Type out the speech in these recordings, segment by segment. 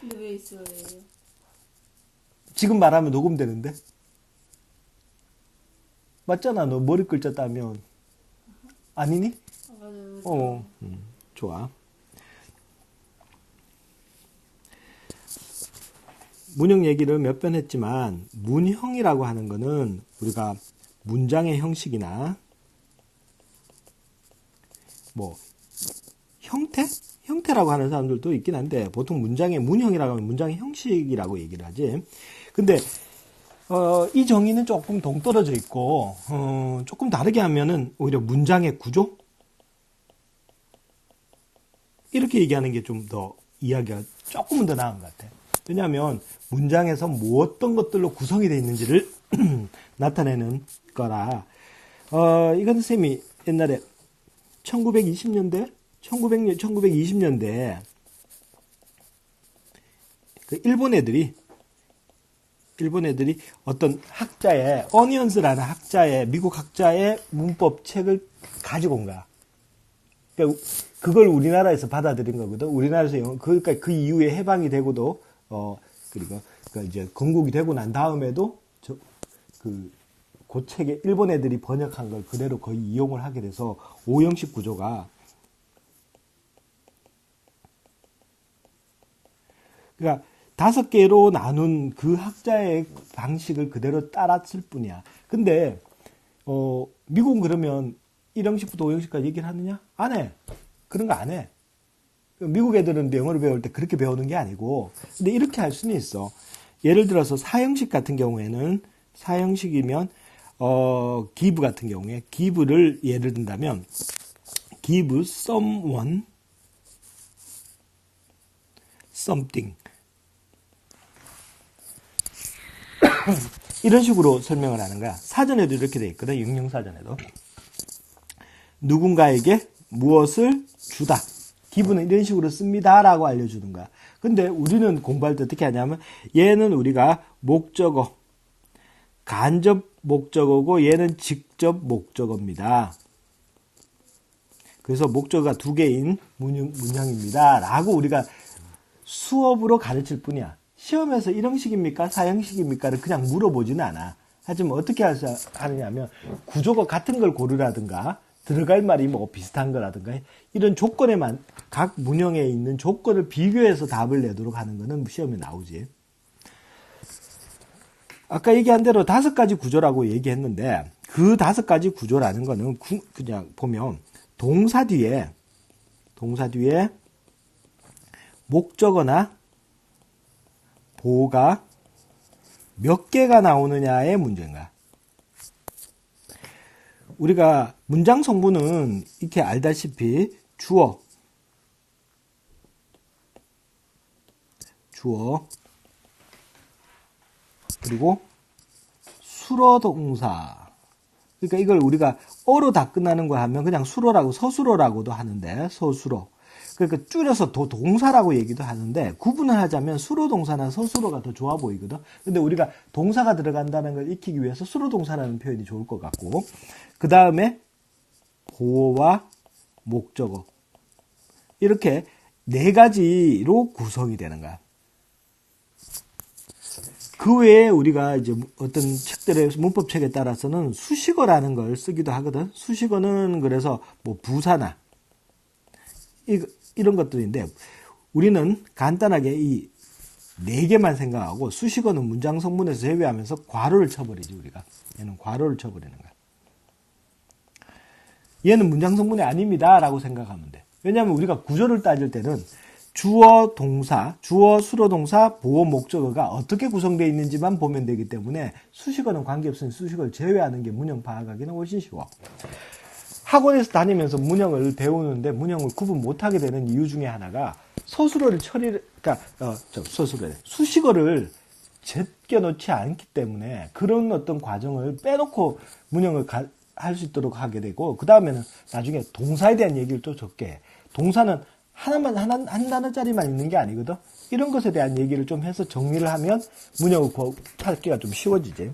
근데 왜 있어요? 지금 말하면 녹음되는데? 맞잖아. 너 머리 글자 따면. 아니니? 맞아요. 좋아. 문형 얘기를 몇 번 했지만 문형이라고 하는 거는 우리가 문장의 형식이나 뭐 형태라고 하는 사람들도 있긴 한데 보통 문장의 문형이라고 하면 문장의 형식이라고 얘기를 하지. 근데 이 정의는 조금 동떨어져 있고 조금 다르게 하면은 오히려 문장의 구조 이렇게 얘기하는 게 좀 더 이야기가 조금은 더 나은 것 같아. 왜냐하면 문장에서 뭐 어떤 것들로 구성이 되어 있는지를 나타내는 거라. 이건 쌤이 옛날에 1920년대, 1920년대 그 일본 애들이 어떤 학자의 어니언스라는 학자의 미국 학자의 문법 책을 가지고 온 거야. 그러니까 그걸 우리나라에서 받아들인 거거든. 우리나라에서 그러니까 그 이후에 해방이 되고도 그리고 이제 건국이 되고 난 다음에도 그 책에 일본 애들이 번역한 걸 그대로 거의 이용을 하게 돼서 오형식 구조가 그러니까 5개로 나눈 그 학자의 방식을 그대로 따랐을 뿐이야. 근데 미국은 그러면 1형식부터 5형식까지 얘기를 하느냐? 안 해. 그런 거 안 해. 미국 애들은 영어를 배울 때 그렇게 배우는 게 아니고 근데 이렇게 할 수는 있어. 예를 들어서 4형식 같은 경우에는 4형식이면 give 같은 경우에 give를 예를 든다면 give someone something 이런 식으로 설명을 하는 거야. 사전에도 이렇게 돼 있거든. 육령사전에도. 누군가에게 무엇을 주다. 기분은 이런 식으로 씁니다. 라고 알려주는 거야. 근데 우리는 공부할 때 어떻게 하냐면 얘는 우리가 목적어, 간접 목적어고 얘는 직접 목적어입니다. 그래서 목적어가 2개인 문형입니다. 라고 우리가 수업으로 가르칠 뿐이야. 시험에서 1형식입니까? 4형식입니까를 그냥 물어보지는 않아. 하지만 어떻게 하느냐면 구조가 같은 걸 고르라든가 들어갈 말이 뭐 비슷한 거라든가 이런 조건에만 각 문형에 있는 조건을 비교해서 답을 내도록 하는 거는 시험에 나오지. 아까 얘기한 대로 5가지 구조라고 얘기했는데 그 5가지 구조라는 거는 그냥 보면 동사 뒤에 목적어나 보호가 몇 개가 나오느냐의 문제인가. 우리가 문장 성분은 이렇게 알다시피 주어 그리고 수로 동사. 그러니까 이걸 우리가 어로 다 끝나는 거 하면 그냥 수로라고 서수로라고도 하는데 서수로. 그러니까 줄여서 동사라고 얘기도 하는데 구분을 하자면 수로 동사나 서수로가 더 좋아 보이거든. 근데 우리가 동사가 들어간다는 걸 익히기 위해서 수로 동사라는 표현이 좋을 것 같고 그 다음에 보어와 목적어 이렇게 4가지로 구성이 되는 거야. 그 외에 우리가 이제 어떤 책들의 문법 책에 따라서는 수식어라는 걸 쓰기도 하거든. 수식어는 그래서 뭐 부사나 이런 것들인데 우리는 간단하게 이 4개만 생각하고 수식어는 문장 성분에서 제외하면서 괄호를 쳐버리지 우리가. 얘는 괄호를 쳐버리는 거야. 얘는 문장 성분이 아닙니다 라고 생각하면 돼. 왜냐하면 우리가 구조를 따질 때는 주어, 동사, 주어, 수로 동사, 보어, 목적어가 어떻게 구성되어 있는지만 보면 되기 때문에 수식어는 관계없으니 수식어를 제외하는 게 문형 파악하기는 훨씬 쉬워. 학원에서 다니면서 문형을 배우는데 문형을 구분 못하게 되는 이유 중에 하나가 수식어를 제껴놓지 않기 때문에 그런 어떤 과정을 빼놓고 문형을 할 수 있도록 하게 되고 그 다음에는 나중에 동사에 대한 얘기를 또 적게 해. 동사는 한 단어짜리만 있는 게 아니거든. 이런 것에 대한 얘기를 좀 해서 정리를 하면 문형을 찾기가 좀 쉬워지지.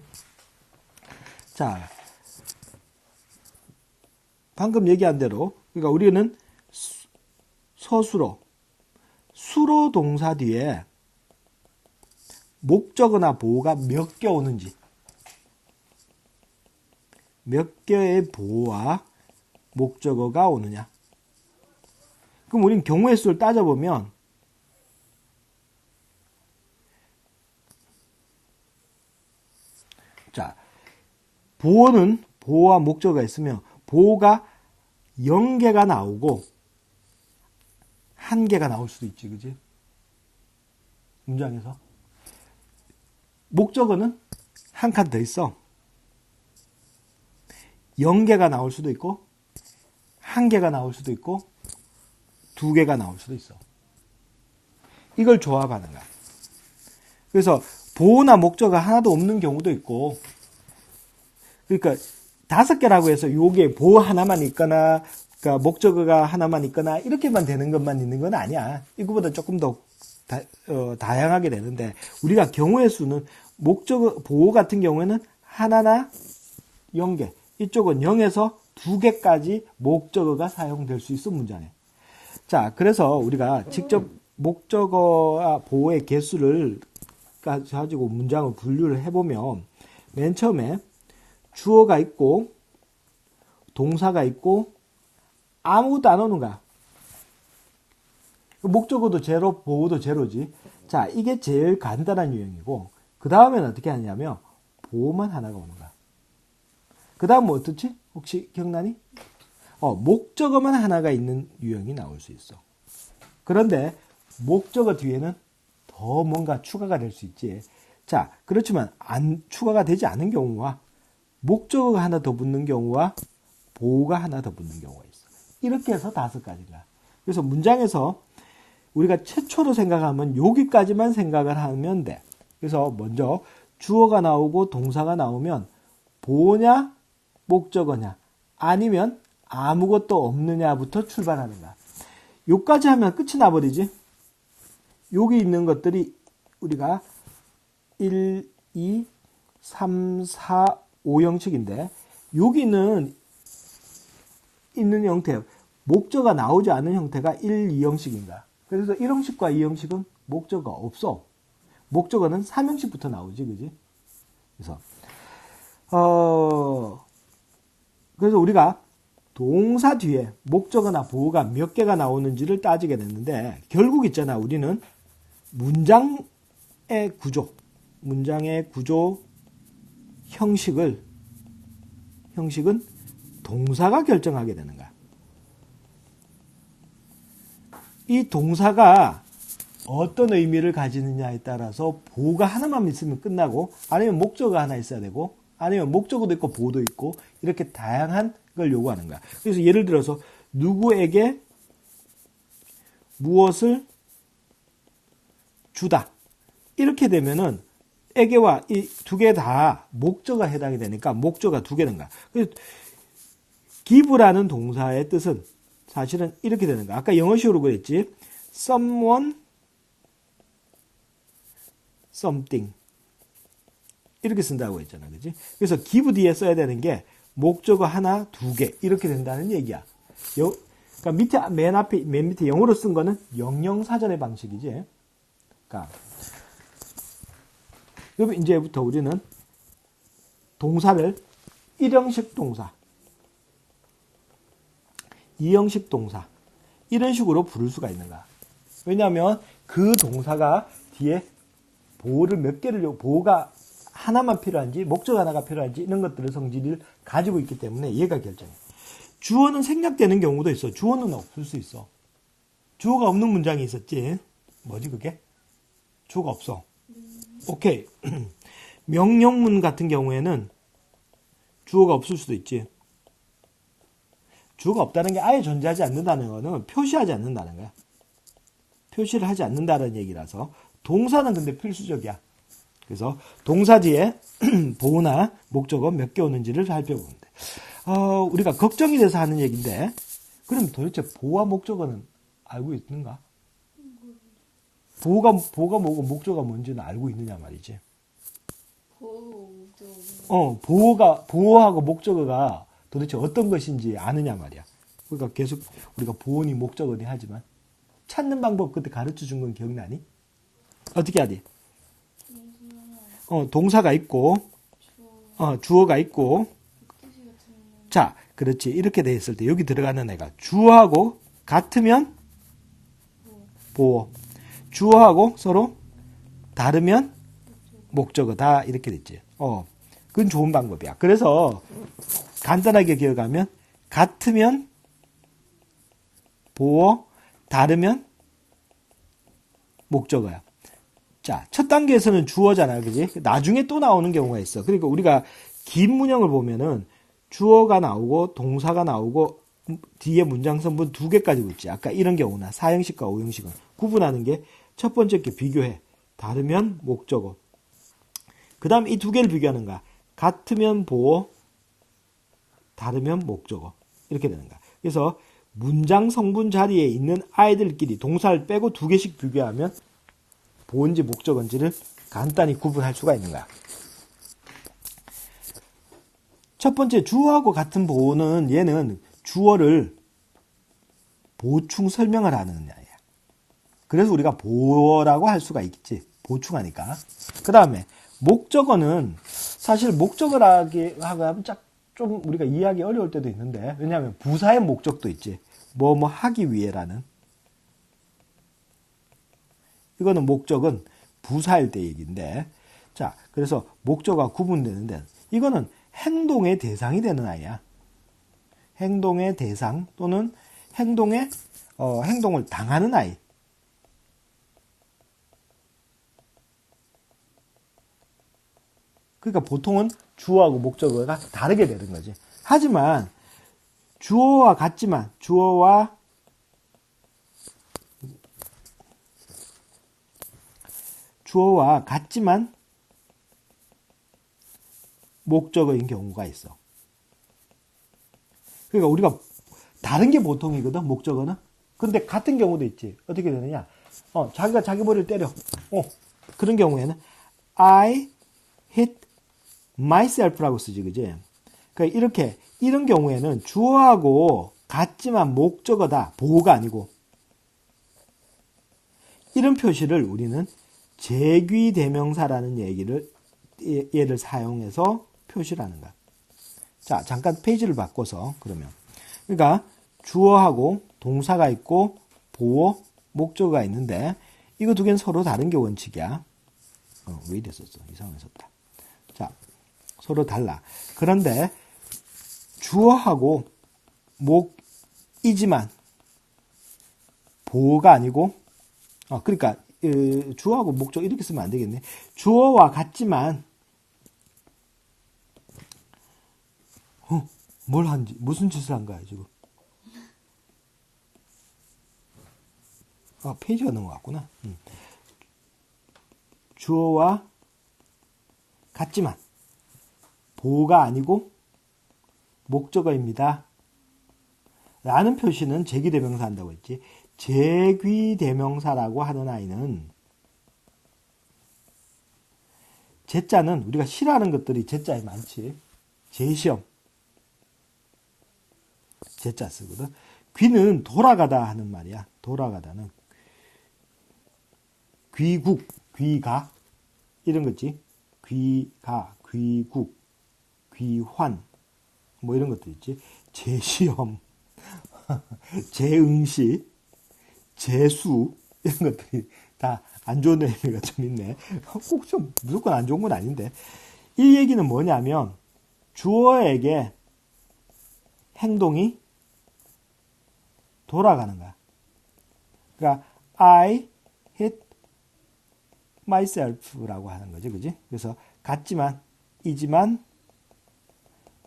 자, 방금 얘기한 대로 그러니까 우리는 수로 동사 뒤에 목적어나 보호가 몇 개 오는지. 몇 개의 보호와 목적어가 오느냐. 그럼 우리는 경우의 수를 따져보면 자, 보호는 보호와 목적어가 있으면 보호가 0개가 나오고 1개가 나올 수도 있지, 그지? 문장에서. 목적어는 한 칸 더 있어. 0개가 나올 수도 있고 1개가 나올 수도 있고 2개가 나올 수도 있어. 이걸 조합하는 거야. 그래서 보호나 목적어가 하나도 없는 경우도 있고, 그러니까 5개라고 해서 요게 보호 하나만 있거나 그러니까 목적어가 하나만 있거나 이렇게만 되는 것만 있는 건 아니야. 이거보다 조금 더 다양하게 되는데, 우리가 경우의 수는 목적어 보호 같은 경우에는 하나나 0개, 이쪽은 0에서 2개까지 목적어가 사용될 수 있어, 문장에. 자, 그래서 우리가 직접 목적어와 보호의 개수를 가지고 문장을 분류를 해보면, 맨 처음에 주어가 있고 동사가 있고 아무것도 안 오는 거야. 목적어도 제로, 보호도 제로지. 자, 이게 제일 간단한 유형이고, 그 다음에는 어떻게 하냐면 보호만 하나가 오는 거야. 그 다음 뭐 어떻지? 혹시 기억나니? 목적어만 하나가 있는 유형이 나올 수 있어. 그런데 목적어 뒤에는 더 뭔가 추가가 될 수 있지. 자, 그렇지만 추가가 되지 않은 경우와 목적어가 하나 더 붙는 경우와 보호가 하나 더 붙는 경우가 있어. 이렇게 해서 5가지가. 그래서 문장에서 우리가 최초로 생각하면 여기까지만 생각을 하면 돼. 그래서 먼저 주어가 나오고 동사가 나오면 보호냐 목적어냐 아니면 아무것도 없느냐부터 출발하는 거야. 여기까지 하면 끝이 나버리지. 여기 있는 것들이 우리가 1, 2, 3, 4, 5형식인데 여기는 있는 형태, 목적어가 나오지 않은 형태가 1, 2형식인가. 그래서 1형식과 2형식은 목적어가 없어. 목적어는 3형식부터 나오지, 그지? 그래서 우리가 동사 뒤에 목적어나 보호가 몇 개가 나오는지를 따지게 됐는데, 결국 있잖아, 우리는 문장의 구조, 형식은 동사가 결정하게 되는 거야. 이 동사가 어떤 의미를 가지느냐에 따라서 보호가 하나만 있으면 끝나고, 아니면 목적어가 하나 있어야 되고, 아니면 목적어도 있고 보호도 있고, 이렇게 다양한 걸 요구하는 거야. 그래서 예를 들어서 누구에게 무엇을 주다, 이렇게 되면은 에게와 이 2개 다 목적어가 해당이 되니까 목적어가 2개 된 거야. 그래서 give라는 동사의 뜻은 사실은 이렇게 되는 거야. 아까 영어식으로 그랬지. someone, something. 이렇게 쓴다고 했잖아. 그지? 그래서 give 뒤에 써야 되는 게 목적어 하나, 2개. 이렇게 된다는 얘기야. 그러니까 맨 밑에 영어로 쓴 거는 영영사전의 방식이지. 그러니까, 그럼 이제부터 우리는 동사를 1형식 동사, 2형식 동사, 이런 식으로 부를 수가 있는 거야. 왜냐하면 그 동사가 뒤에 보호를 몇 개를, 보호가 하나만 필요한지, 목적 하나가 필요한지, 이런 것들의 성질을 가지고 있기 때문에 얘가 결정해. 주어는 생략되는 경우도 있어. 주어는 없을 수 있어. 주어가 없는 문장이 있었지. 뭐지 그게? 주어가 없어. 오케이. 명령문 같은 경우에는 주어가 없을 수도 있지. 주어가 없다는 게 아예 존재하지 않는다는 거는 표시하지 않는다는 거야. 표시를 하지 않는다는 얘기라서. 동사는 근데 필수적이야. 그래서 동사 뒤에 보호나 목적어 몇 개 오는지를 살펴보는데, 우리가 걱정이 돼서 하는 얘기인데, 그럼 도대체 보호와 목적어는 알고 있는가? 보호가 뭐고 목적어가 뭔지는 알고 있느냐 말이지. 보호하고 목적어가 도대체 어떤 것인지 아느냐 말이야. 그러니까 계속 우리가 보호니 목적어니 하지만 찾는 방법 그때 가르쳐 준 건 기억나니? 어떻게 하지? 동사가 있고, 주어가 있고, 자, 그렇지. 이렇게 돼 있을 때 여기 들어가는 애가 주어하고 같으면 보어. 주어하고 서로 다르면 목적어다. 이렇게 됐지. 그건 좋은 방법이야. 그래서 간단하게 기억하면 같으면 보어, 다르면 목적어야. 자, 첫 단계에서는 주어잖아요. 그지? 나중에 또 나오는 경우가 있어. 그러니까 우리가 긴 문형을 보면은 주어가 나오고 동사가 나오고 뒤에 문장선분 두 개까지 붙지. 아까 이런 경우나 4형식과 5형식은 구분하는 게 첫 번째 게 비교해. 다르면 목적어. 그 다음 이 두 개를 비교하는 거야. 같으면 보어, 다르면 목적어. 이렇게 되는 거야. 그래서 문장 성분 자리에 있는 아이들끼리 동사를 빼고 두 개씩 비교하면 보어인지 목적어인지를 간단히 구분할 수가 있는 거야. 첫 번째 주어하고 같은 보어는 얘는 주어를 보충 설명을 하는 애야. 그래서 우리가 보어라고 할 수가 있겠지. 보충하니까. 그 다음에 목적어는 사실 목적어라고 하면 좀 우리가 이해하기 어려울 때도 있는데, 왜냐하면 부사의 목적도 있지. 뭐 하기 위해라는. 이거는 목적은 부사일 때 얘기인데, 자, 그래서 목적어가 구분되는데, 이거는 행동의 대상이 되는 아이야. 행동의 대상 또는 행동을 당하는 아이. 그러니까 보통은 주어하고 목적어가 다르게 되는 거지. 하지만 주어와 같지만 주어와 같지만 목적어인 경우가 있어. 그러니까 우리가 다른 게 보통이거든, 목적어는. 근데 같은 경우도 있지. 어떻게 되느냐? 자기가 자기 머리를 때려. 그런 경우에는 I hit myself라고 쓰지, 그지? 그러니까 이런 경우에는 주어하고 같지만 목적어다. 보호가 아니고. 이런 표시를 우리는 제귀대명사라는 얘를 사용해서 표시를 하는 거야. 자, 잠깐 페이지를 바꿔서 그러면. 그러니까 주어하고 동사가 있고 보어, 목적어가 있는데 이거 두 개는 서로 다른 게 원칙이야. 왜 이래 썼어? 이상하게 썼다. 자, 서로 달라. 그런데 주어하고 목이지만 보어가 아니고 그러니까 주어하고 목적 이렇게 쓰면 안 되겠네. 주어와 같지만 뭘 한지 무슨 짓을 한 거야 지금? 페이지가 넘어갔구나. 주어와 같지만 보어가 아니고 목적어입니다. 라는 표시는 제귀대명사 한다고 했지. 제귀대명사라고 하는 아이는 제자는 우리가 싫어하는 것들이 제자에 많지. 제시험 제자 쓰거든. 귀는 돌아가다 하는 말이야. 돌아가다는 귀국, 귀가 이런 거지. 귀가, 귀국, 귀환 뭐 이런 것도 있지. 제시험, 제응시, 제수 이런 것들이 다 안 좋은 의미가 좀 있네. 꼭 좀 무조건 안 좋은 건 아닌데. 이 얘기는 뭐냐면 주어에게 행동이 돌아가는 거야. 그러니까 I hit myself라고 하는 거지, 그지? 그래서 같지만 이지만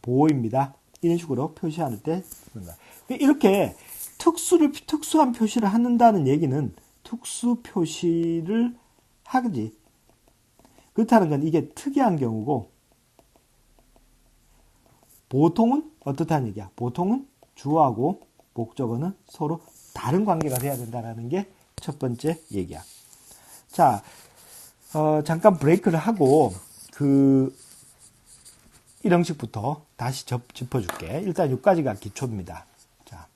보호입니다. 이런 식으로 표시할 때 쓰는 거야. 이렇게 특수한 표시를 한다는 얘기는 특수 표시를 하지. 그렇다는 건 이게 특이한 경우고 보통은 어떻다는 얘기야? 보통은 주어하고 목적어는 서로 다른 관계가 돼야 된다는 게 첫 번째 얘기야. 자, 잠깐 브레이크를 하고 그 1형식부터 다시 짚어줄게. 일단 여기까지가 기초입니다. 자,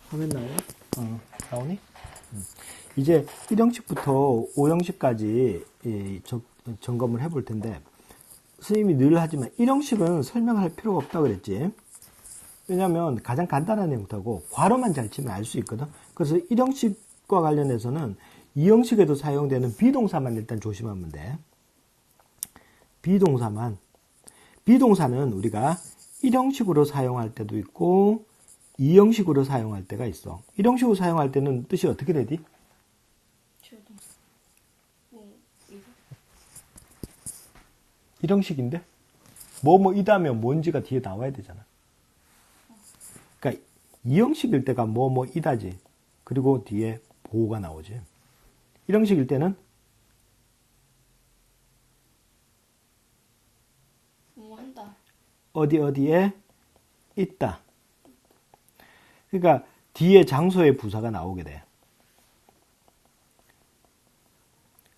화면 나오니? 나오니? 이제 1형식부터 5형식까지 점검을 해볼 텐데, 선생님이 늘 하지만 1형식은 설명할 필요가 없다고 그랬지. 왜냐하면 가장 간단한 형태고 괄호만 잘 치면 알 수 있거든. 그래서 1형식과 관련해서는 2형식에도 사용되는 비동사만 일단 조심하면 돼. 비동사만. 비동사는 우리가 1형식으로 사용할 때도 있고 2형식으로 사용할 때가 있어. 1형식으로 사용할 때는 뜻이 어떻게 되지? 이 형식인데 뭐뭐이다면 뭔지가 뒤에 나와야 되잖아. 그러니까 이 형식일 때가 뭐뭐이다지. 그리고 뒤에 보호가 나오지. 이 형식일 때는 뭐한다. 어디에 있다. 그러니까 뒤에 장소의 부사가 나오게 돼.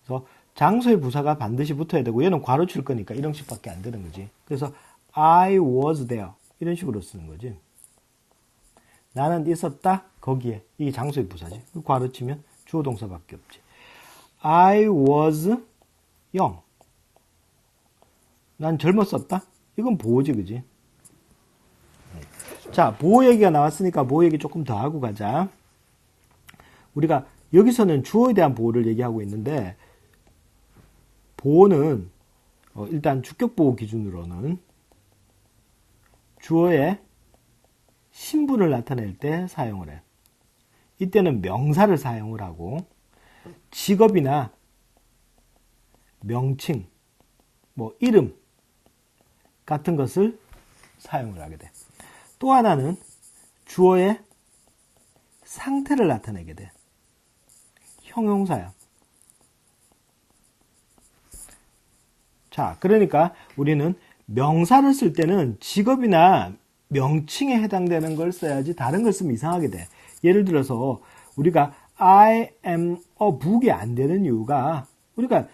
그래서 장소의 부사가 반드시 붙어야 되고 얘는 괄호 칠 거니까 이런 식밖에 안 되는 거지. 그래서 I was there 이런 식으로 쓰는 거지. 나는 있었다 거기에. 이게 장소의 부사지. 괄호 치면 주어 동사밖에 없지. I was young. 난 젊었었다. 이건 보호지, 그지? 자, 보호 얘기가 나왔으니까 보호 얘기 조금 더 하고 가자. 우리가 여기서는 주어에 대한 보호를 얘기하고 있는데 보호는 일단 주격보호 기준으로는 주어의 신분을 나타낼 때 사용을 해. 이때는 명사를 사용을 하고 직업이나 명칭, 뭐 이름 같은 것을 사용을 하게 돼. 또 하나는 주어의 상태를 나타내게 돼. 형용사야. 자, 그러니까 우리는 명사를 쓸 때는 직업이나 명칭에 해당되는 걸 써야지 다른 걸 쓰면 이상하게 돼. 예를 들어서 우리가 I am a book이 안 되는 이유가 우리가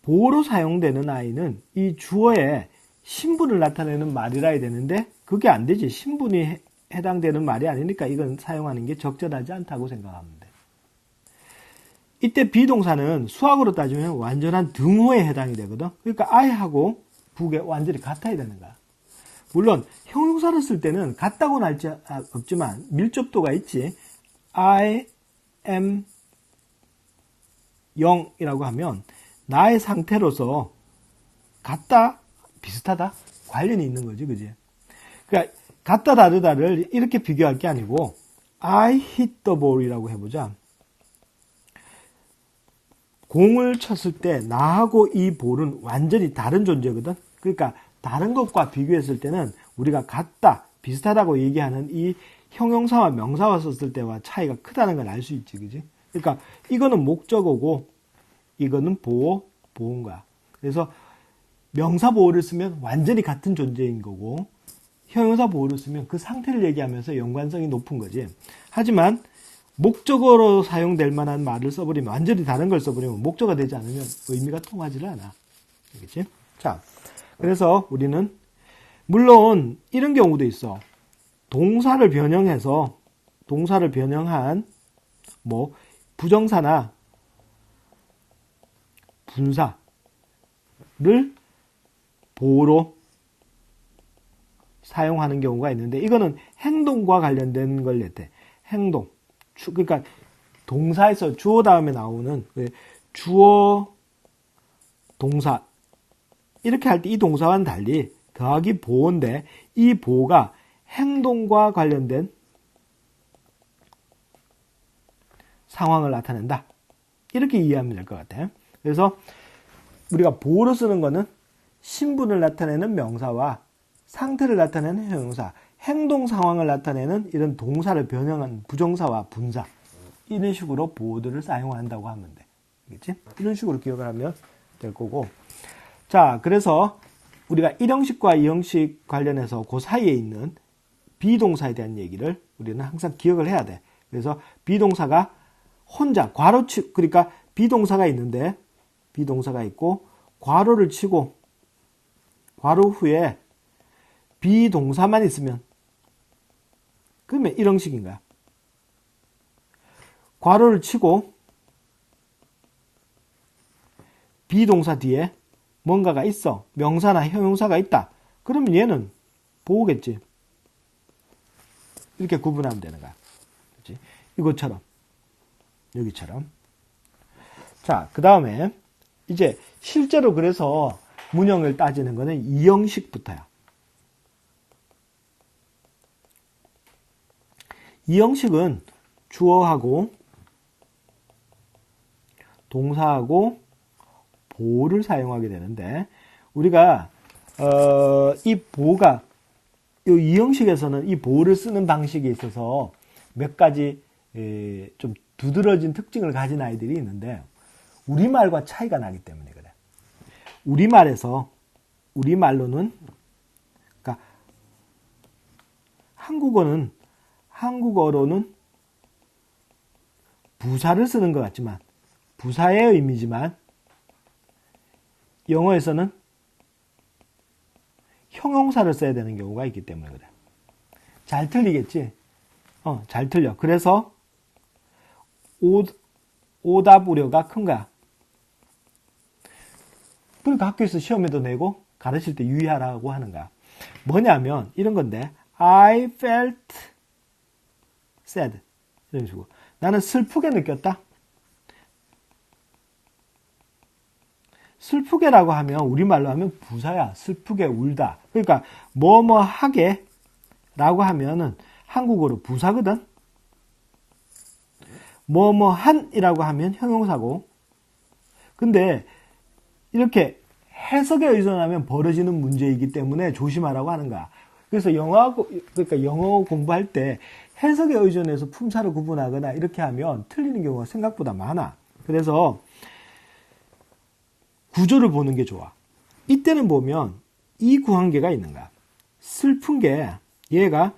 보호로 사용되는 I는 이 주어의 신분을 나타내는 말이라 해야 되는데 그게 안 되지. 신분이 해당되는 말이 아니니까 이건 사용하는 게 적절하지 않다고 생각하면 돼. 이때 비동사는 수학으로 따지면 완전한 등호에 해당이 되거든. 그러니까 I하고 book에 완전히 같아야 되는 거야. 물론 형용사를 쓸 때는 같다고는 할 수 없지만 밀접도가 있지. I am young이라고 하면 나의 상태로서 같다, 비슷하다, 관련이 있는 거지, 그지? 그러니까 같다, 다르다를 이렇게 비교할 게 아니고 I hit the ball이라고 해보자. 공을 쳤을 때 나하고 이 볼은 완전히 다른 존재거든. 그러니까 다른 것과 비교했을 때는 우리가 같다, 비슷하다고 얘기하는 이 형용사와 명사와 썼을 때와 차이가 크다는 걸 알 수 있지, 그지? 그러니까 이거는 목적어고 이거는 보호인 거야. 그래서 명사 보호를 쓰면 완전히 같은 존재인 거고 형용사 보호를 쓰면 그 상태를 얘기하면서 연관성이 높은 거지. 하지만 목적어로 사용될 만한 말을 써버리면 완전히 다른 걸 써버리면 목적어가 되지 않으면 의미가 통하지를 않아. 알겠지? 자, 그래서 우리는 물론 이런 경우도 있어. 동사를 변형한 뭐 부정사나 분사를 보호로 사용하는 경우가 있는데 이거는 행동과 관련된 걸 냈대. 행동. 그러니까 동사에서 주어 다음에 나오는 주어 동사 이렇게 할 때 이 동사와는 달리 더하기 보호인데 이 보호가 행동과 관련된 상황을 나타낸다. 이렇게 이해하면 될 것 같아요. 그래서 우리가 보호로 쓰는 거는 신분을 나타내는 명사와 상태를 나타내는 형용사, 행동 상황을 나타내는 이런 동사를 변형한 부정사와 분사 이런 식으로 보호들을 사용한다고 하면 돼. 알겠지? 이런 식으로 기억을 하면 될 거고. 자, 그래서 우리가 1형식과 2형식 관련해서 그 사이에 있는 비동사에 대한 얘기를 우리는 항상 기억을 해야 돼. 그래서 비동사가 혼자 그러니까 비동사가 있는데 비동사가 있고 괄호를 치고 괄호 후에 비동사만 있으면 그러면 1형식인 거야. 괄호를 치고 비동사 뒤에 뭔가가 있어. 명사나 형용사가 있다. 그러면 얘는 보호겠지. 이렇게 구분하면 되는 거야. 그렇지? 이것처럼. 여기처럼. 자, 그 다음에 이제 실제로 그래서 문형을 따지는 거는 이 형식부터야. 이 형식은 주어하고 동사하고 보호를 사용하게 되는데 우리가 이 보호가 이 형식에서는 이 보호를 쓰는 방식에 있어서 몇 가지 좀 두드러진 특징을 가진 아이들이 있는데 우리말과 차이가 나기 때문에 그래. 우리말로는 그러니까 한국어로는 부사를 쓰는 것 같지만 부사의 의미지만 영어에서는 형용사를 써야 되는 경우가 있기 때문에 그래. 잘 틀리겠지? 잘 틀려. 그래서 오답 우려가 큰 거야. 그러니까 학교에서 시험에도 내고 가르칠 때 유의하라고 하는 거야. 뭐냐면 이런 건데 I felt sad 이런 식으로 나는 슬프게 느꼈다. 슬프게라고 하면 우리말로 하면 부사야. 슬프게 울다. 그러니까 뭐뭐 하게 라고 하면은 한국어로 부사거든. 뭐뭐 한이라고 하면 형용사고. 근데 이렇게 해석에 의존하면 벌어지는 문제이기 때문에 조심하라고 하는 거야. 그래서 그러니까 영어 공부할 때 해석에 의존해서 품사를 구분하거나 이렇게 하면 틀리는 경우가 생각보다 많아. 그래서 구조를 보는 게 좋아. 이때는 보면 이 구한계가 있는 거야. 슬픈 게 얘가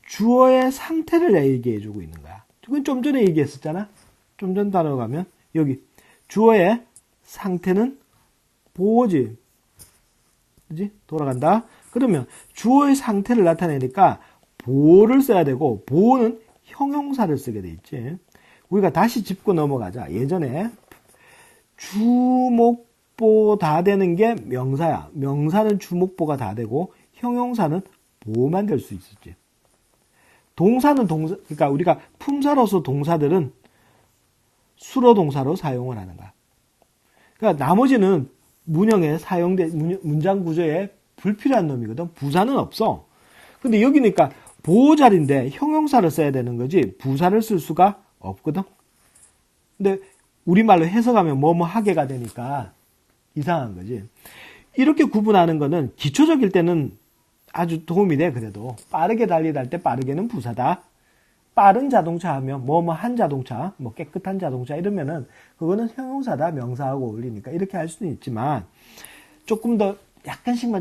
주어의 상태를 얘기해 주고 있는 거야. 그건 좀 전에 얘기했었잖아. 좀 전 단어 가면 여기 주어의 상태는 보호지. 그지? 돌아간다. 그러면 주어의 상태를 나타내니까 보호를 써야 되고 보호는 형용사를 쓰게 돼 있지. 우리가 다시 짚고 넘어가자. 예전에 주목보 다 되는 게 명사야. 명사는 주목보가 다 되고 형용사는 보호만 될 수 있었지. 동사는 그러니까 우리가 품사로서 동사들은 수로 동사로 사용을 하는 거야. 그러니까 나머지는 문형에 문장 구조에 불필요한 놈이거든. 부사는 없어. 근데 여기니까 보호자리인데 형용사를 써야 되는 거지 부사를 쓸 수가 없거든. 근데 우리말로 해석하면 뭐뭐 하게가 되니까 이상한 거지. 이렇게 구분하는 거는 기초적일 때는 아주 도움이 돼. 그래도 빠르게 달리다 때 빠르게는 부사다. 빠른 자동차 하면 뭐뭐 한 자동차, 뭐 깨끗한 자동차 이러면은 그거는 형용사다. 명사하고 어울리니까 이렇게 할 수는 있지만 조금 더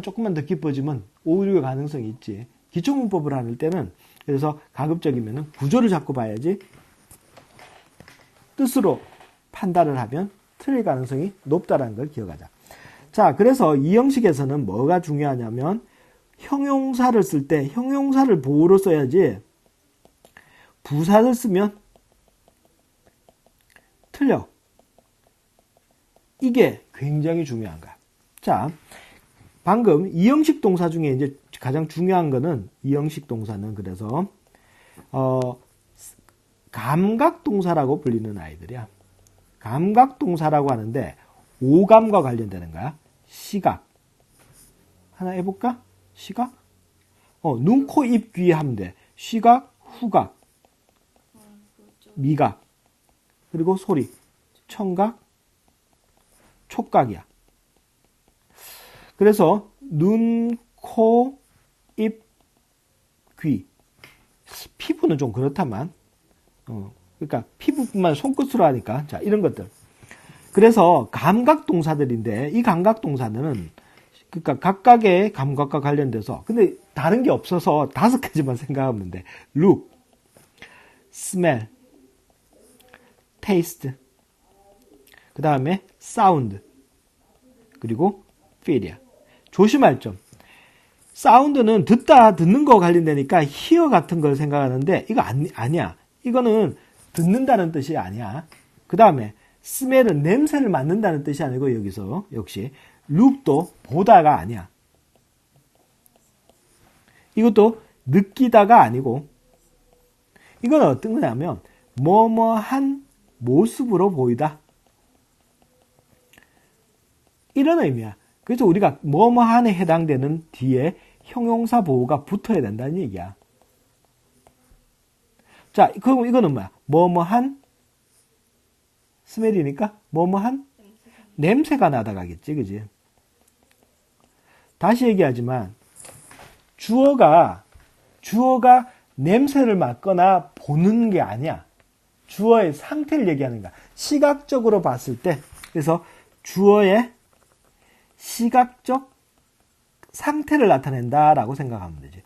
조금만 더 깊어지면 오류의 가능성이 있지. 기초문법을 할 때는 그래서 가급적이면은 구조를 잡고 봐야지 뜻으로 판단을 하면 틀릴 가능성이 높다는 걸 기억하자. 자, 그래서 이 형식에서는 뭐가 중요하냐면 형용사를 쓸 때 형용사를 보호로 써야지 부사를 쓰면 틀려. 이게 굉장히 중요한 거야. 자, 방금 이 형식 동사 중에 이제 가장 중요한 거는 이 형식 동사는 그래서 감각 동사라고 불리는 아이들이야. 감각 동사라고 하는데 오감과 관련되는 거야. 시각. 하나 해볼까? 시각? 눈, 코, 입, 귀 하면 돼. 시각, 후각, 미각, 그리고 소리, 청각, 촉각이야. 그래서 눈, 코, 입, 귀. 피부는 좀 그렇다만 그러니까 피부뿐만 손끝으로 하니까 자 이런 것들. 그래서 감각 동사들인데 이 감각 동사는 그러니까 각각의 감각과 관련돼서 근데 다른 게 없어서 5가지만 생각하면 돼. look, smell, taste, 그 다음에 sound, 그리고 feel이야. 조심할 점. 사운드는 듣는 거 관련되니까 hear 같은 걸 생각하는데 이거 아니야. 이거는 듣는다는 뜻이 아니야. 그 다음에 스멜은 냄새를 맡는다는 뜻이 아니고 여기서 역시 룩도 보다가 아니야. 이것도 느끼다가 아니고 이건 어떤 거냐면 뭐뭐한 모습으로 보이다. 이런 의미야. 그래서 우리가 뭐뭐한에 해당되는 뒤에 형용사 보호가 붙어야 된다는 얘기야. 자, 그럼 이거는 뭐야? 뭐뭐한 스멜이니까 뭐뭐한 냄새가 나다가겠지, 그지? 다시 얘기하지만 주어가 냄새를 맡거나 보는 게 아니야. 주어의 상태를 얘기하는 거야. 시각적으로 봤을 때, 그래서 주어의 시각적 상태를 나타낸다라고 생각하면 되지.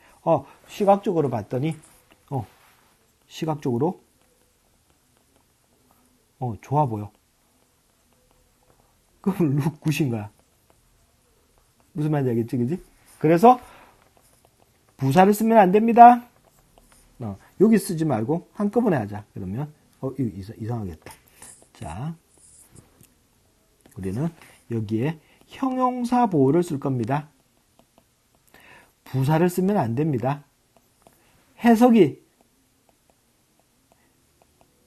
시각적으로 봤더니, 시각적으로, 좋아 보여. 그럼 룩 굿인 거야. 무슨 말인지 알겠지, 그지? 그래서, 부사를 쓰면 안 됩니다. 여기 쓰지 말고, 한꺼번에 하자. 그러면, 이거 이상하겠다. 자, 우리는 여기에 형용사 보호를 쓸 겁니다. 부사를 쓰면 안 됩니다. 해석이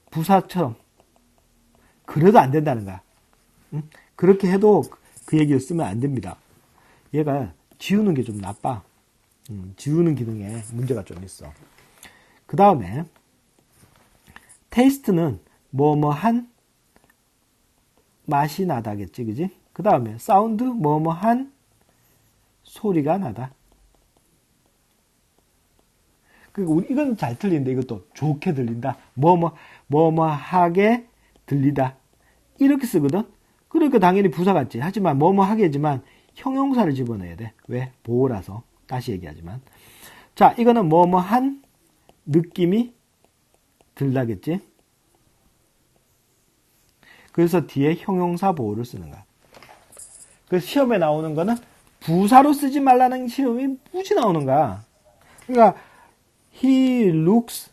부사처럼 그래도 안 된다는 거야. 응? 그렇게 해도 그 얘기를 쓰면 안 됩니다. 얘가 지우는 게 좀 나빠. 지우는 기능에 문제가 좀 있어. 그 다음에 테이스트는 뭐뭐한 맛이 나다겠지, 그지? 그 다음에 사운드 뭐뭐한 소리가 나다. 그리고 이건 잘 틀리는데 이것도 좋게 들린다. 뭐뭐하게 들리다. 이렇게 쓰거든. 그러니까 당연히 부사 같지. 하지만 뭐뭐하게지만 형용사를 집어넣어야 돼. 왜? 보호라서. 다시 얘기하지만. 자, 이거는 뭐뭐한 느낌이 들다겠지. 그래서 뒤에 형용사 보호를 쓰는 거야. 그래서 시험에 나오는 거는 부사로 쓰지 말라는 시험이 무지 나오는 거야. 그러니까 he looks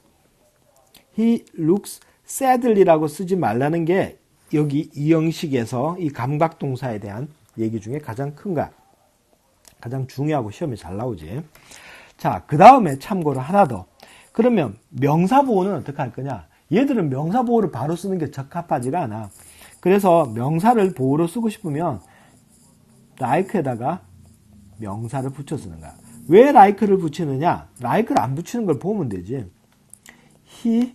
sadly라고 쓰지 말라는 게 여기 이 형식에서 이 감각동사에 대한 얘기 중에 가장 큰 거야. 가장 중요하고 시험에 잘 나오지. 자, 그 다음에 참고로 하나 더. 그러면 명사 보호는 어떻게 할 거냐? 얘들은 명사 보호를 바로 쓰는 게 적합하지가 않아. 그래서 명사를 보호로 쓰고 싶으면 like에다가 명사를 붙여 쓰는 거야. 왜 like를 붙이느냐? like를 안 붙이는 걸 보면 되지. He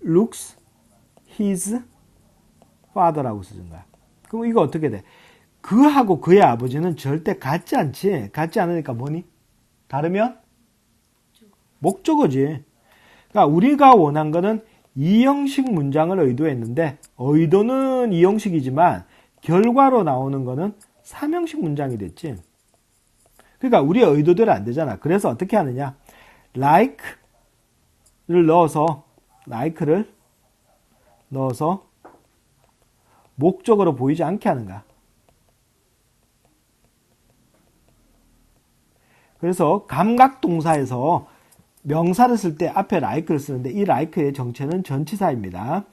looks his father라고 쓰는 거야. 그럼 이거 어떻게 돼? 그하고 그의 아버지는 절대 같지 않지. 같지 않으니까 뭐니? 다르면? 목적어지. 그러니까 우리가 원한 거는 이 형식 문장을 의도했는데 의도는 이 형식이지만 결과로 나오는 거는 3형식 문장이 됐지. 그러니까 우리의 의도대로 안 되잖아. 그래서 어떻게 하느냐? like를 넣어서 목적으로 보이지 않게 하는 거야. 그래서 감각동사에서 명사를 쓸 때 앞에 like를 쓰는데 이 like의 정체는 전치사입니다.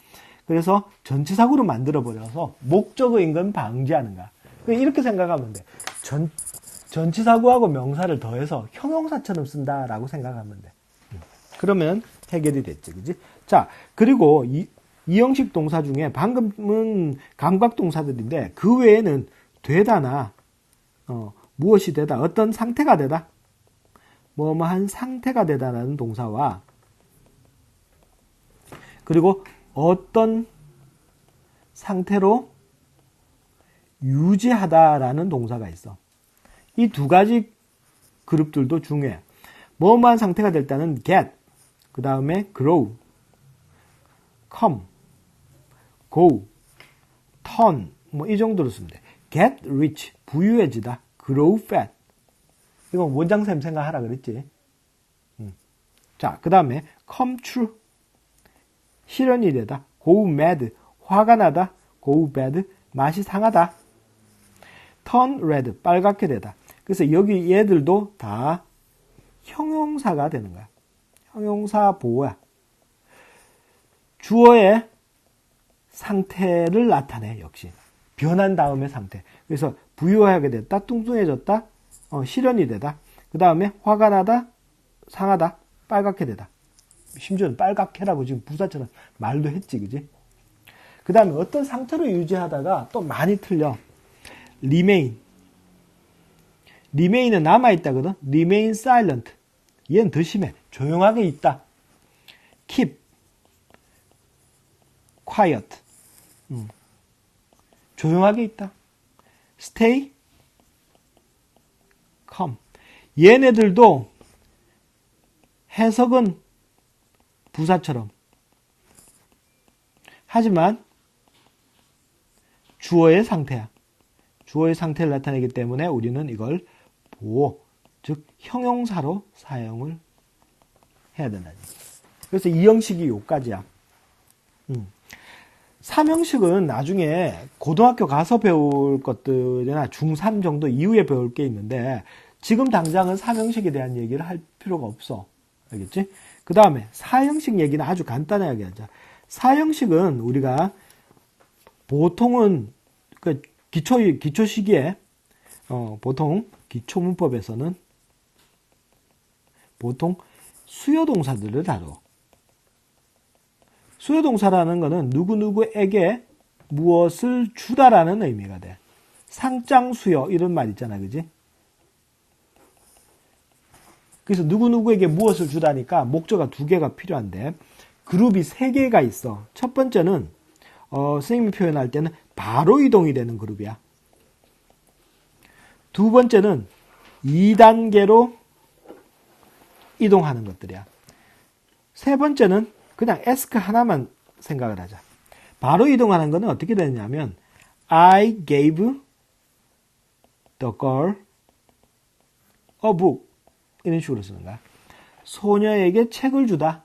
그래서 전치사구로 만들어버려서 목적어인 건 방지하는 거야. 이렇게 생각하면 돼. 전치사구하고 명사를 더해서 형용사처럼 쓴다라고 생각하면 돼. 그러면 해결이 됐지, 그지? 자, 그리고 이 형식 동사 중에 방금은 감각동사들인데 그 외에는 되다나 무엇이 되다, 어떤 상태가 되다, 뭐뭐한 상태가 되다라는 동사와 그리고 어떤 상태로 유지하다라는 동사가 있어. 이 두 가지 그룹들도 중요해. 뭐뭐한 상태가 될 때는 get, 그 다음에 grow, come, go, turn, 뭐 이 정도로 쓰면 돼. get rich, 부유해지다. grow fat. 이건 원장쌤 생각하라 그랬지. 자, 그 다음에 come true, 실현이 되다. go mad, 화가 나다. go bad, 맛이 상하다. turn red, 빨갛게 되다. 그래서 여기 얘들도 다 형용사가 되는 거야. 형용사 보호야. 주어의 상태를 나타내. 역시 변한 다음의 상태. 그래서 부유하게 됐다, 뚱뚱해졌다, 실현이 되다. 그 다음에 화가 나다, 상하다, 빨갛게 되다. 심지어는 빨갛게라고 지금 부사처럼 말도 했지, 그지? 그 다음에 어떤 상태로 유지하다가 또 많이 틀려. remain. remain은 남아있다거든. remain silent. 얘는 더 심해. 조용하게 있다. keep. quiet. 조용하게 있다. stay. calm. 얘네들도 해석은 부사처럼. 하지만 주어의 상태야. 주어의 상태를 나타내기 때문에 우리는 이걸 보호, 즉 형용사로 사용을 해야 된다는 얘기야. 그래서 이 형식이 요까지야. 삼형식은 나중에 고등학교 가서 배울 것들이나 중3 정도 이후에 배울 게 있는데 지금 당장은 삼형식에 대한 얘기를 할 필요가 없어. 알겠지? 그 다음에 사형식 얘기는 아주 간단하게 하자. 사형식은 우리가 보통은 그 기초 시기에 보통 기초 문법에서는 보통 수요 동사들을 다뤄. 수요 동사라는 것은 누구누구에게 무엇을 주다라는 의미가 돼. 상장수요 이런 말 있잖아, 그지? 그래서 누구누구에게 무엇을 주다니까 목적어가 2개가 필요한데 그룹이 3개가 있어. 첫 번째는 선생님이 표현할 때는 바로 이동이 되는 그룹이야. 두 번째는 2단계로 이동하는 것들이야. 세 번째는 그냥 ask 하나만 생각을 하자. 바로 이동하는 거는 어떻게 되냐면 I gave the girl a book 이런 식으로 쓰는 거야. 소녀에게 책을 주다.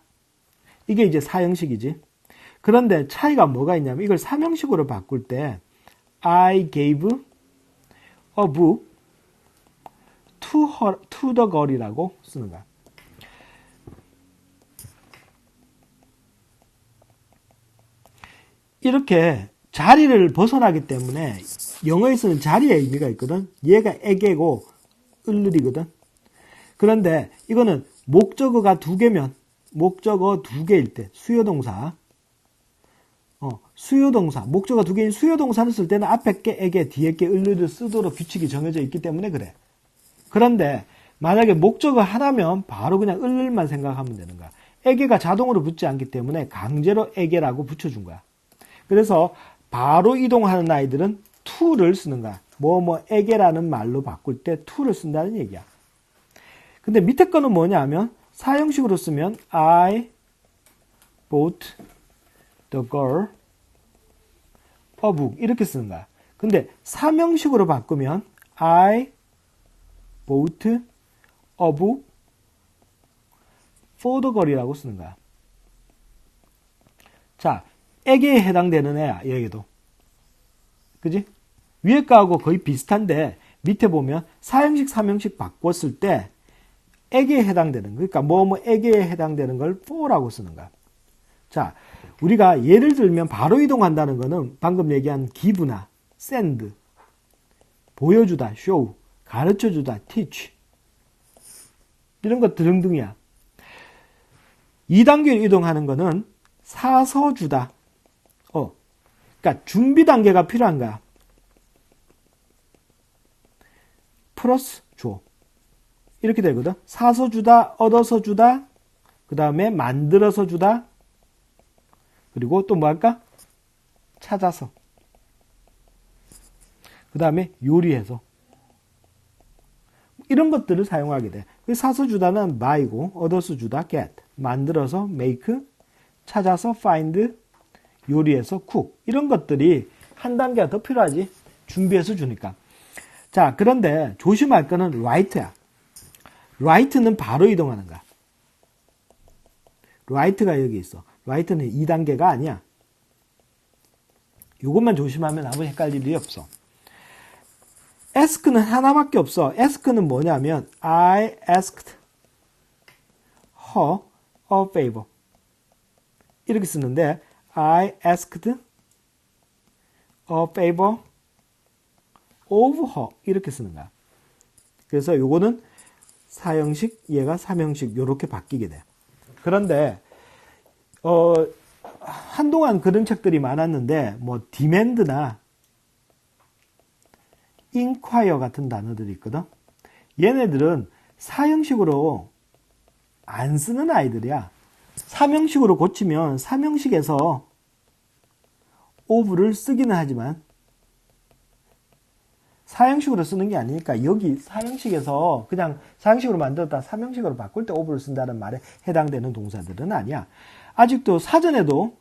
이게 이제 사형식이지. 그런데 차이가 뭐가 있냐면 이걸 삼형식으로 바꿀 때 I gave a book to the girl이라고 쓰는 거야. 이렇게 자리를 벗어나기 때문에 영어에서는 자리의 의미가 있거든. 얘가 에게고 을을이거든. 그런데 이거는 목적어가 2개면 목적어 2개일 때 수요동사 수요동사 목적어 2개인 수요동사를 쓸 때는 앞에 게 에게 뒤에 게 을을을 쓰도록 규칙이 정해져 있기 때문에 그래. 그런데 만약에 목적어 하나면 바로 그냥 을을만 생각하면 되는 거야. 에게가 자동으로 붙지 않기 때문에 강제로 에게라고 붙여준 거야. 그래서 바로 이동하는 아이들은 to를 쓰는 거야. 뭐뭐에게라는 말로 바꿀 때 to를 쓴다는 얘기야. 근데 밑에 거는 뭐냐 하면 사형식으로 쓰면 I bought the girl a book 이렇게 쓰는 거야. 근데 삼형식으로 바꾸면 I bought a book for the girl이라고 쓰는 거야. 자, 에게에 해당되는 애야, 여기도. 그지? 위에 거하고 거의 비슷한데 밑에 보면 사형식, 삼형식 바꿨을 때 에게에 해당되는, 그러니까 뭐뭐에게에 해당되는 걸 for라고 쓰는 거야. 자, 우리가 예를 들면 바로 이동한다는 거는 방금 얘기한 give나 send, 보여주다, show, 가르쳐주다, teach 이런 것 등등이야. 2단계로 이동하는 거는 사서 주다. 그러니까 준비 단계가 필요한 거야. 플러스 줘. 이렇게 되거든. 사서 주다, 얻어서 주다, 그 다음에 만들어서 주다, 그리고 또 뭐 할까? 찾아서. 그 다음에 요리해서. 이런 것들을 사용하게 돼. 사서 주다는 buy고, 얻어서 주다 get, 만들어서 make, 찾아서 find, 요리해서 cook. 이런 것들이 한 단계가 더 필요하지. 준비해서 주니까. 자, 그런데 조심할 거는 write야. write는 바로 이동하는 거야. write가 여기 있어. write는 2단계가 아니야. 이것만 조심하면 아무 헷갈릴 일이 없어. ask는 하나밖에 없어. ask는 뭐냐면 I asked her a favor. 이렇게 쓰는데 I asked a favor of her 이렇게 쓰는 거야. 그래서 요거는 사형식, 얘가 삼형식 요렇게 바뀌게 돼. 그런데 한동안 그런 책들이 많았는데 뭐 demand나 inquire 같은 단어들이 있거든. 얘네들은 사형식으로 안 쓰는 아이들이야. 삼형식으로 고치면 삼형식에서 of를 쓰기는 하지만 사형식으로 쓰는 게 아니니까 여기 사형식에서 그냥 사형식으로 만들었다 삼형식으로 바꿀 때 of를 쓴다는 말에 해당되는 동사들은 아니야. 아직도 사전에도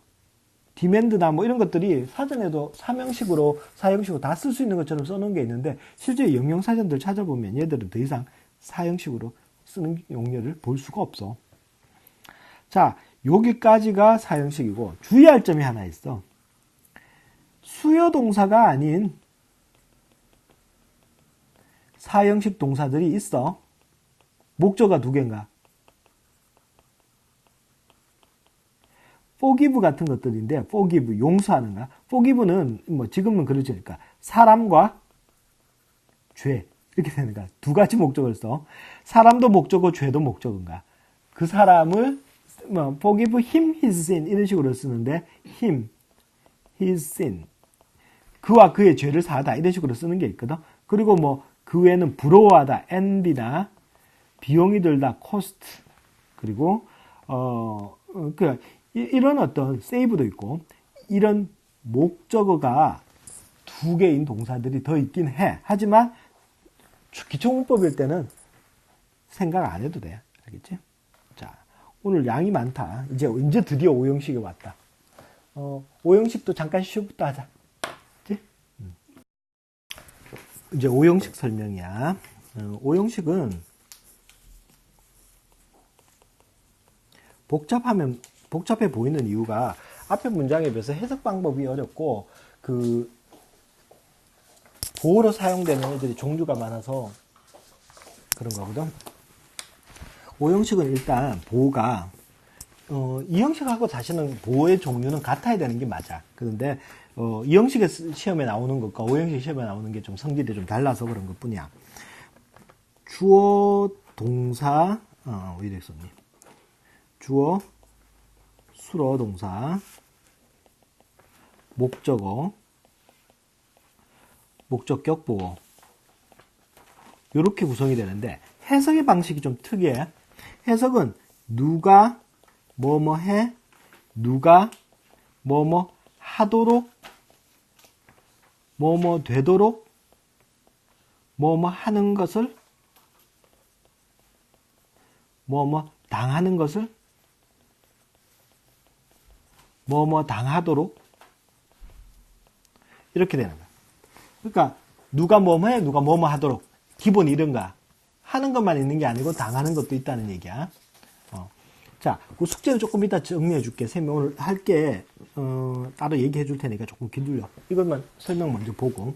demand나 뭐 이런 것들이 사전에도 삼형식으로 사형식으로 다 쓸 수 있는 것처럼 써놓은 게 있는데 실제 영영사전들 찾아보면 얘들은 더 이상 사형식으로 쓰는 용례를 볼 수가 없어. 자, 여기까지가 사형식이고 주의할 점이 하나 있어. 수요동사가 아닌 사형식 동사들이 있어. 목적어가 두 개인가? forgive 같은 것들인데 forgive, 용서하는가? forgive는 뭐 지금은 그렇지 않을까? 사람과 죄 이렇게 되는 거야. 두 가지 목적을 써. 사람도 목적어, 죄도 목적어인가? 그 사람을 뭐 forgive him his sin 이런 식으로 쓰는데 him, his sin 그와 그의 죄를 사하다 이런 식으로 쓰는 게 있거든. 그리고 뭐 그 외에는 부러워하다 envy나 비용이 들다 cost 그리고 이런 어떤 save도 있고 이런 목적어가 두 개인 동사들이 더 있긴 해. 하지만 기초문법일 때는 생각 안 해도 돼. 알겠지? 자, 오늘 양이 많다. 이제 드디어 5형식이 왔다. 5형식도 잠깐 쉬부터 하자. 그치? 이제 5형식 설명이야. 5형식은 복잡해 보이는 이유가 앞에 문장에 비해서 해석 방법이 어렵고 보호로 사용되는 애들이 종류가 많아서 그런 거거든. 5형식은 일단 보호가 이 형식하고 사실은 보호의 종류는 같아야 되는 게 맞아. 그런데 이 형식의 시험에 나오는 것과 5형식 시험에 나오는 게 좀 성질이 좀 달라서 그런 것 뿐이야. 주어, 동사, 왜 이렇게 썼니? 주어, 수로 동사, 목적어, 목적격 보호 이렇게 구성이 되는데 해석의 방식이 좀 특이해. 해석은 누가 뭐뭐 해, 누가 뭐뭐 하도록, 뭐뭐 되도록, 뭐뭐 하는 것을, 뭐뭐 당하는 것을, 뭐뭐 당하도록 이렇게 되는 거야. 그러니까 누가 뭐뭐 해, 누가 뭐뭐 하도록 기본이 이런가. 하는 것만 있는 게 아니고 당하는 것도 있다는 얘기야. 자, 그 숙제를 조금 이따 정리해 줄게. 쌤이 오늘 할게 따로 얘기해 줄 테니까 조금 기다려. 이것만 설명 먼저 보고.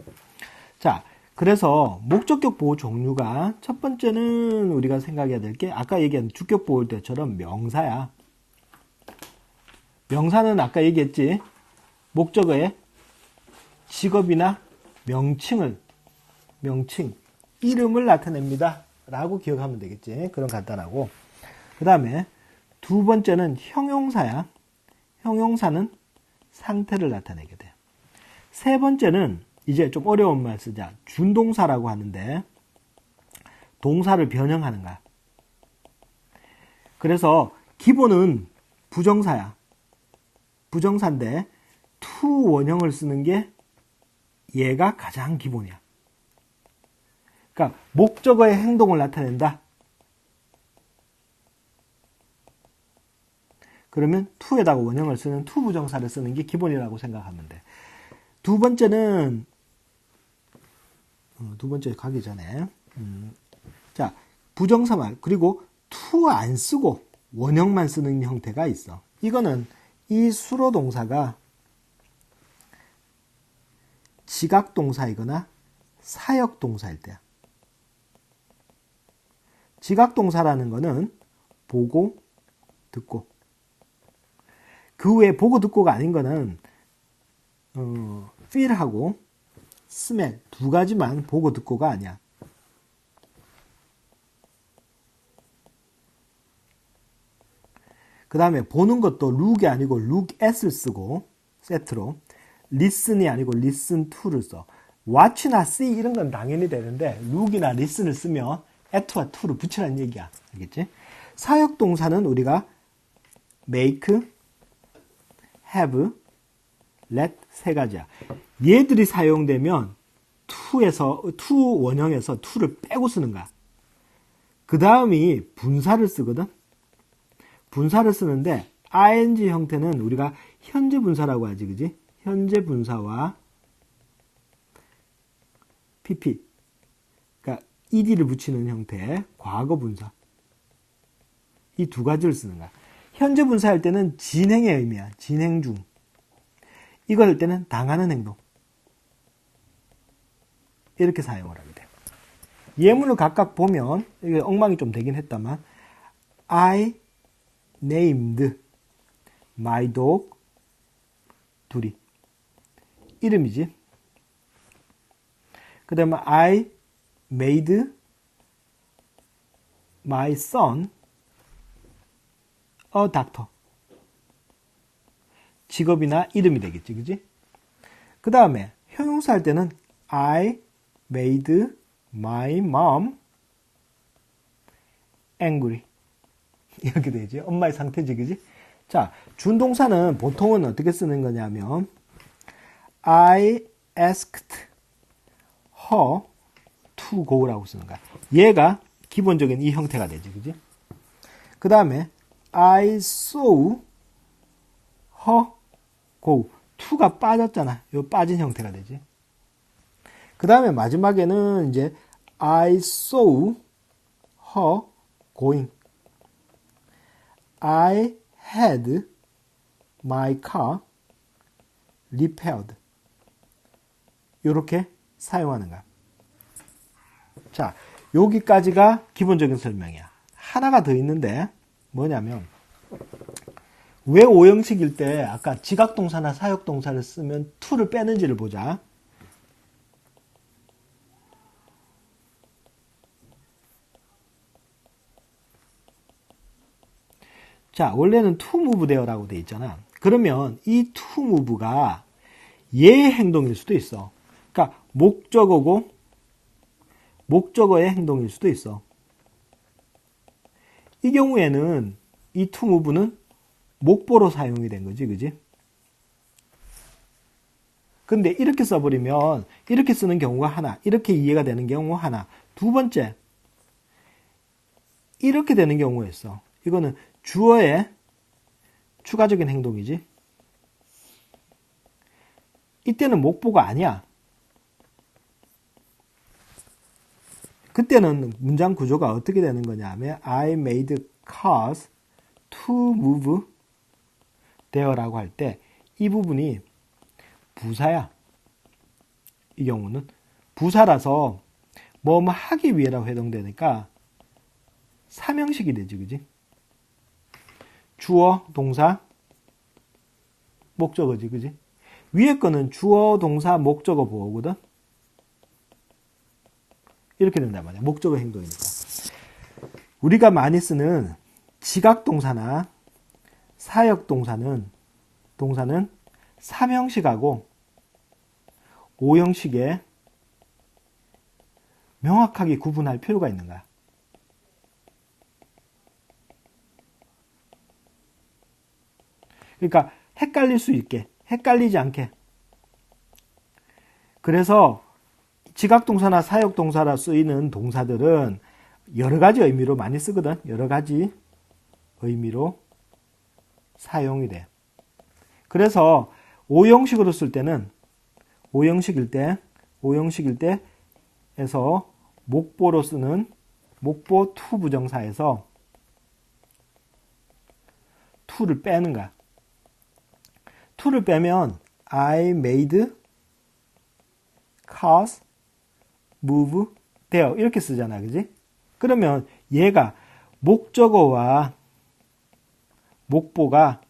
자, 그래서 목적격 보호 종류가 첫 번째는 우리가 생각해야 될 게 아까 얘기한 주격 보호일 때처럼 명사야. 명사는 아까 얘기했지. 목적어에 직업이나 명칭, 이름을 나타냅니다. 라고 기억하면 되겠지. 그런 간단하고. 그 다음에 두 번째는 형용사야. 형용사는 상태를 나타내게 돼. 세 번째는 이제 좀 어려운 말 쓰자. 준동사라고 하는데 동사를 변형하는 거야. 그래서 기본은 부정사야. 부정사인데 to 원형을 쓰는 게 얘가 가장 기본이야. 그러니까 목적어의 행동을 나타낸다. 그러면 to에다가 원형을 쓰는 to 부정사를 쓰는 게 기본이라고 생각하면 돼. 두 번째는 두 번째 가기 전에 자, 부정사말 그리고 to 안 쓰고 원형만 쓰는 형태가 있어. 이거는 이 수로 동사가 지각 동사이거나 사역 동사일 때야. 지각 동사라는 거는 보고, 듣고. 그 외에 보고, 듣고가 아닌 거는 feel하고 smell 두 가지만 보고 듣고가 아니야. 그 다음에 보는 것도 look이 아니고 look at을 쓰고 세트로 listen이 아니고 listen to를 써. watch나 see 이런 건 당연히 되는데 look이나 listen을 쓰면 at와 to를 붙이라는 얘기야. 알겠지? 사역동사는 우리가 make, have, let 세 가지야. 얘들이 사용되면 to 원형에서 to를 빼고 쓰는 거야. 그 다음이 분사를 쓰거든. 분사를 쓰는데 ing 형태는 우리가 현재 분사라고 하지, 그지? 현재 분사와 pp, 그러니까 ed를 붙이는 형태의 과거 분사. 이 두 가지를 쓰는 거야. 현재 분사할 때는 진행의 의미야. 진행 중. 이거 할 때는 당하는 행동. 이렇게 사용을 하게 돼. 예문을 각각 보면 이게 엉망이 좀 되긴 했다만 I named my dog 둘이 이름이지. 그 다음에 I made my son a doctor. 직업이나 이름이 되겠지, 그지? 그 다음에 형용사 할 때는 I made my mom angry. 이렇게 되지. 엄마의 상태지, 그지? 자, 준동사는 보통은 어떻게 쓰는 거냐면 I asked her to go라고 쓰는 거야. 얘가 기본적인 이 형태가 되지, 그지? 그 다음에 I saw her go. to가 빠졌잖아. 이 빠진 형태가 되지. 그 다음에 마지막에는 이제 I saw her going. I had my car repaired. 이렇게 사용하는 거야. 자, 여기까지가 기본적인 설명이야. 하나가 더 있는데 뭐냐면 왜 오형식일 때 아까 지각동사나 사역동사를 쓰면 to를 빼는지를 보자. 자, 원래는 to move there라고 돼 있잖아. 그러면 이 to move가 얘의 행동일 수도 있어. 그러니까 목적어고 목적어의 행동일 수도 있어. 이 경우에는 이 to move는 목보로 사용이 된 거지, 그지? 근데 이렇게 써버리면 이렇게 쓰는 경우가 하나, 이렇게 이해가 되는 경우 하나. 두 번째, 이렇게 되는 경우가 있어. 이거는 주어의 추가적인 행동이지. 이때는 목보가 아니야. 그때는 문장 구조가 어떻게 되는 거냐 하면 I made cars to move there라고 할 때 이 부분이 부사야. 이 경우는 부사라서 뭐 하기 위해라고 해동되니까 삼형식이 되지, 그지? 주어, 동사, 목적어지, 그지? 위에 거는 주어, 동사, 목적어 보호거든? 이렇게 된단 말이야. 목적어 행동이니까. 우리가 많이 쓰는 지각동사나 사역동사는 삼형식하고 오형식에 명확하게 구분할 필요가 있는 거야. 그러니까 헷갈릴 수 있게, 헷갈리지 않게. 그래서 지각동사나 사역동사라 쓰이는 동사들은 여러 가지 의미로 많이 쓰거든. 여러 가지 의미로 사용이 돼. 그래서 오형식으로 쓸 때는 오형식일 때에서 목보로 쓰는 목보 to 부정사에서 to를 빼는 거야. to를 빼면 I made cars move there 이렇게 쓰잖아, 그지? 그러면 얘가 목적어와 목보가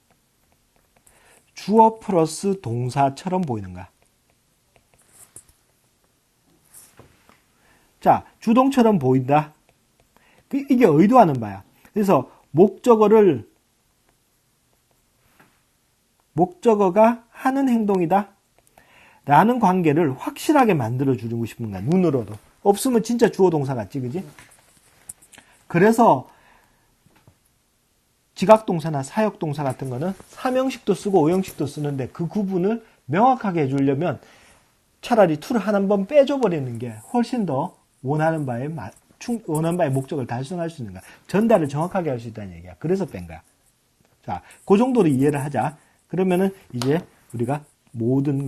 주어 플러스 동사처럼 보이는 거야. 자, 주동처럼 보인다. 이게 의도하는 바야. 그래서 목적어가 하는 행동이다. 라는 관계를 확실하게 만들어주고 싶은 거야. 눈으로도. 없으면 진짜 주어 동사 같지, 그지? 그래서 지각동사나 사역동사 같은 거는 사명식도 쓰고 오형식도 쓰는데 그 구분을 명확하게 해주려면 차라리 to를 한 번 빼줘버리는 게 훨씬 더 원하는 바의 목적을 달성할 수 있는 거야. 전달을 정확하게 할 수 있다는 얘기야. 그래서 뺀 거야. 자, 그 정도로 이해를 하자. 그러면은 이제 우리가 모든 게